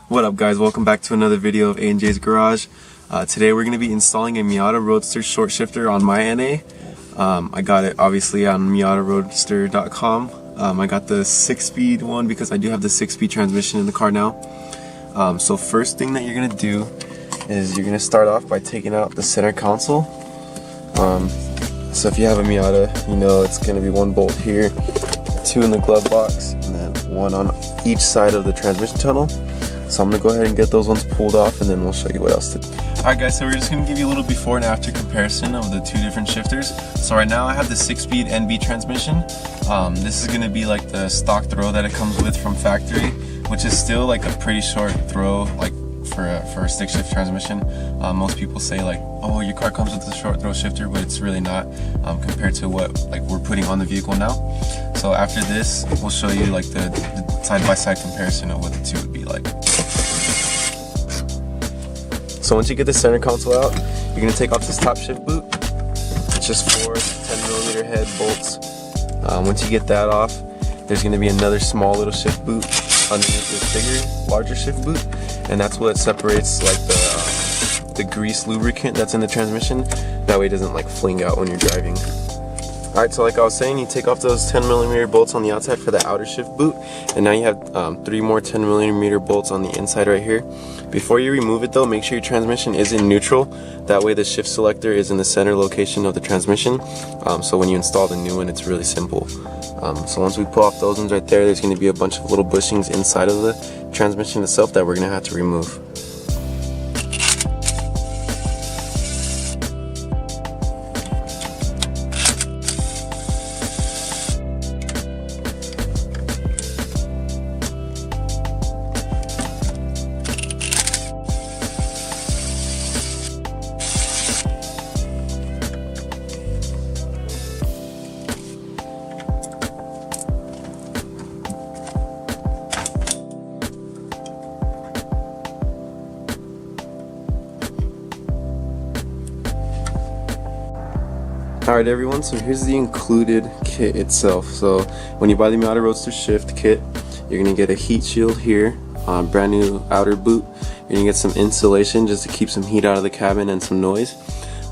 What up guys, welcome back to another video of A&J's Garage. Today we're going to be installing a Miata Roadster short shifter on my NA. I got it obviously on MiataRoadster.com. I got the 6-speed one because I do have the 6-speed transmission in the car now. So first thing that you're going to do is you're going to start off by taking out the center console. So if you have a Miata, you know it's going to be one bolt here, two in the glove box, and then one on each side of the transmission tunnel. So I'm going to go ahead and get those ones pulled off, and then we'll show you what else to do. Alright guys, so we're just going to give you a little before and after comparison of the two different shifters. So right now I have the 6-speed NB transmission. This is going to be like the stock throw that it comes with from factory, which is still like a pretty short throw, like for a stick shift transmission. Most people say like, oh, your car comes with a short throw shifter, but it's really not compared to what like we're putting on the vehicle now. So after this, we'll show you like the side-by-side comparison of what the two would be like. So once you get the center console out, you're going to take off this top shift boot. It's just 4 10mm head bolts. Once you get that off, there's going to be another small little shift boot underneath this bigger, larger shift boot, and that's what separates like the grease lubricant that's in the transmission. That way it doesn't like fling out when you're driving. Alright, so like I was saying, you take off those 10mm bolts on the outside for the outer shift boot, and now you have 3 more 10mm bolts on the inside right here. Before you remove it though, make sure your transmission is in neutral. That way the shift selector is in the center location of the transmission. So when you install the new one, it's really simple. So once we pull off those ones right there, there's going to be a bunch of little bushings inside of the transmission itself that we're going to have to remove. Alright everyone, so here's the included kit itself. So when you buy the Miata Roadster shift kit, you're going to get a heat shield here, brand new outer boot. You're going to get some insulation just to keep some heat out of the cabin and some noise.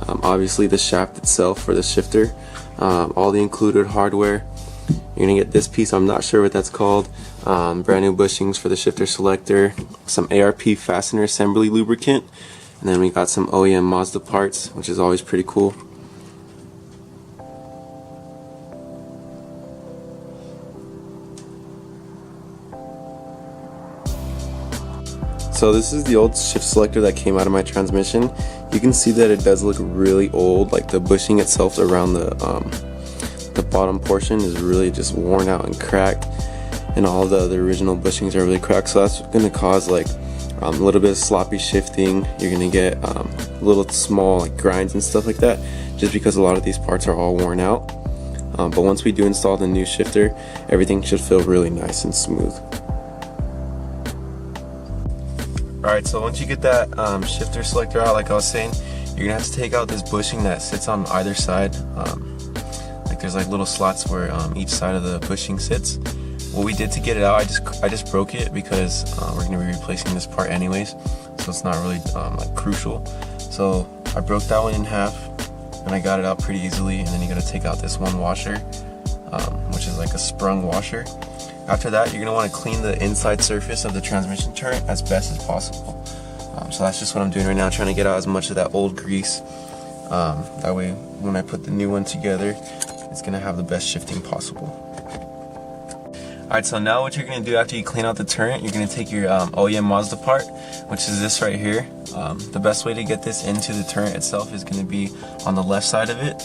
Obviously the shaft itself for the shifter, all the included hardware. You're going to get this piece, I'm not sure what that's called, brand new bushings for the shifter selector, some ARP fastener assembly lubricant, and then we got some OEM Mazda parts, which is always pretty cool. So this is the old shift selector that came out of my transmission. You can see that it does look really old, like the bushing itself around the bottom portion is really just worn out and cracked, and all the original bushings are really cracked, so that's going to cause like a little bit of sloppy shifting. You're going to get little small like grinds and stuff like that, just because a lot of these parts are all worn out. But once we do install the new shifter, everything should feel really nice and smooth. Alright, so once you get that shifter selector out, like I was saying, you're gonna have to take out this bushing that sits on either side. Like there's like little slots where each side of the bushing sits. What we did to get it out, I just broke it because we're gonna be replacing this part anyways, so it's not really like crucial. So I broke that one in half, and I got it out pretty easily. And then you gotta take out this one washer, which is like a sprung washer. After that, you're going to want to clean the inside surface of the transmission turret as best as possible. So that's just what I'm doing right now, trying to get out as much of that old grease. That way, when I put the new one together, it's going to have the best shifting possible. Alright, so now what you're going to do after you clean out the turret, you're going to take your OEM Mazda part, which is this right here. The best way to get this into the turret itself is going to be on the left side of it.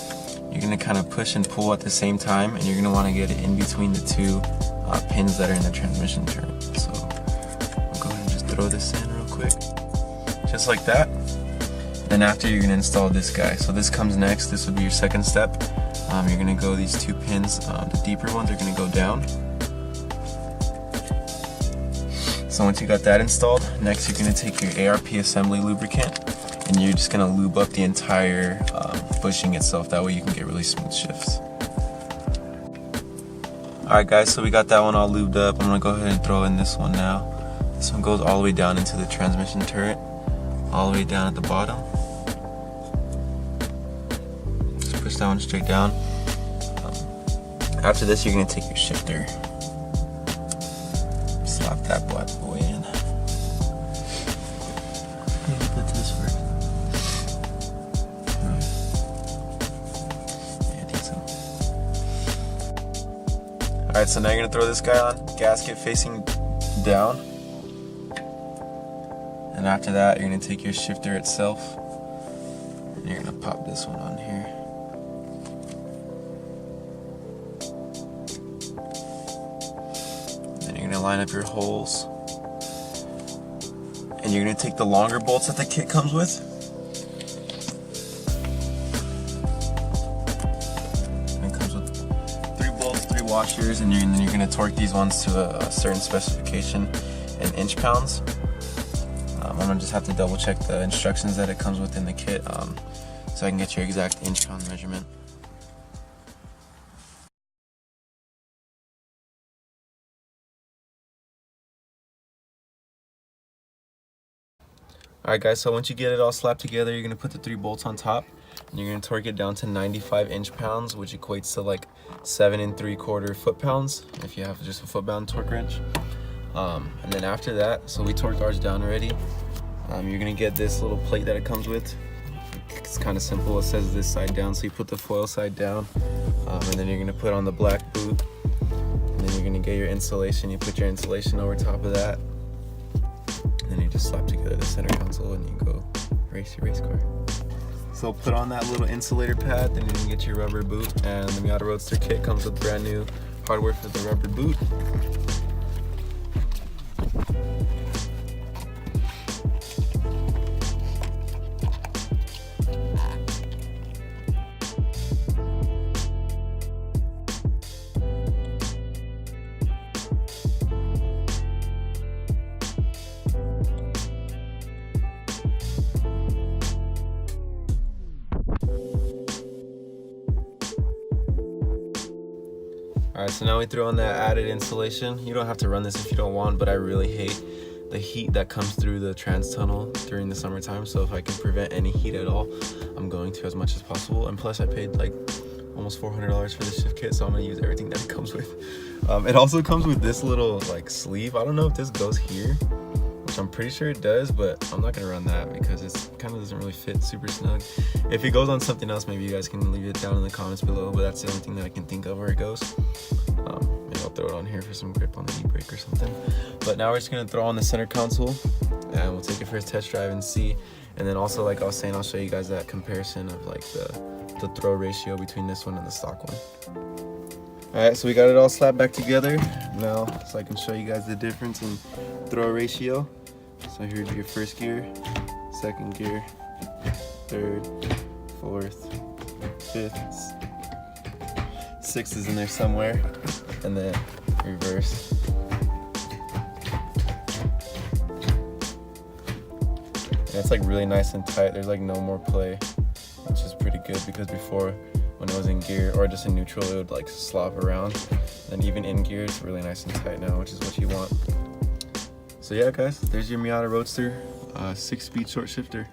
You're going to kind of push and pull at the same time, and you're going to want to get it in between the two pins that are in the transmission turret. So I'll go ahead and just throw this in real quick, just like that. Then after, you're going to install this guy. So this comes next. This would be your second step. You're going to go these two pins, the deeper ones are going to go down. So once you got that installed, next you're going to take your ARP assembly lubricant, and you're just going to lube up the entire bushing itself. That way you can get really smooth shifts. Alright guys, so we got that one all lubed up. I'm going to go ahead and throw in this one now. This one goes all the way down into the transmission turret, all the way down at the bottom. Just push that one straight down. After this, you're gonna take your shifter, slap that bad boy in. Maybe put this first. Yeah, I think so. Alright, so now you're gonna throw this guy on, gasket facing down. And after that, you're gonna take your shifter itself, and you're gonna pop this one on here. Then you're gonna line up your holes. And you're gonna take the longer bolts that the kit comes with. It comes with 3 bolts, 3 washers, and then you're gonna torque these ones to a certain specification in inch pounds. I'm gonna just have to double check the instructions that it comes with in the kit, so I can get your exact inch pound measurement. Alright guys, so once you get it all slapped together, you're gonna put the 3 bolts on top, and you're gonna torque it down to 95 inch-pounds, which equates to like 7 3/4 foot-pounds if you have just a foot-pound torque wrench. And then after that, so we torqued ours down already. You're gonna get this little plate that it comes with. It's kind of simple. It says this side down, so you put the foil side down, and then you're gonna put on the black boot, and then you're gonna get your insulation. You put your insulation over top of that, and then you just slap together the center console and you go race your race car. So put on that little insulator pad, then you can get your rubber boot, and the Miata Roadster kit comes with brand new hardware for the rubber boot. Alright, so now we throw on that added insulation. You don't have to run this if you don't want, but I really hate the heat that comes through the trans tunnel during the summertime. So if I can prevent any heat at all, I'm going to as much as possible. And plus I paid like almost $400 for this shift kit, so I'm gonna use everything that it comes with. It also comes with this little like sleeve. I don't know if this goes here, which I'm pretty sure it does, but I'm not gonna run that because it kind of doesn't really fit super snug. If it goes on something else, maybe you guys can leave it down in the comments below, but that's the only thing that I can think of where it goes. Maybe I'll throw it on here for some grip on the e-brake or something. But now we're just gonna throw on the center console, and we'll take it for a test drive and see. And then also, like I was saying, I'll show you guys that comparison of like the throw ratio between this one and the stock one. Alright, so we got it all slapped back together now, so I can show you guys the difference in throw ratio. So here's your first gear, second gear, third, fourth, fifth, sixth is in there somewhere, and then reverse. And it's like really nice and tight. There's like no more play, which is pretty good, because before, when it was in gear or just in neutral, it would like slop around. And even in gear, it's really nice and tight now, which is what you want. So yeah guys, there's your Miata Roadster 6-speed short shifter.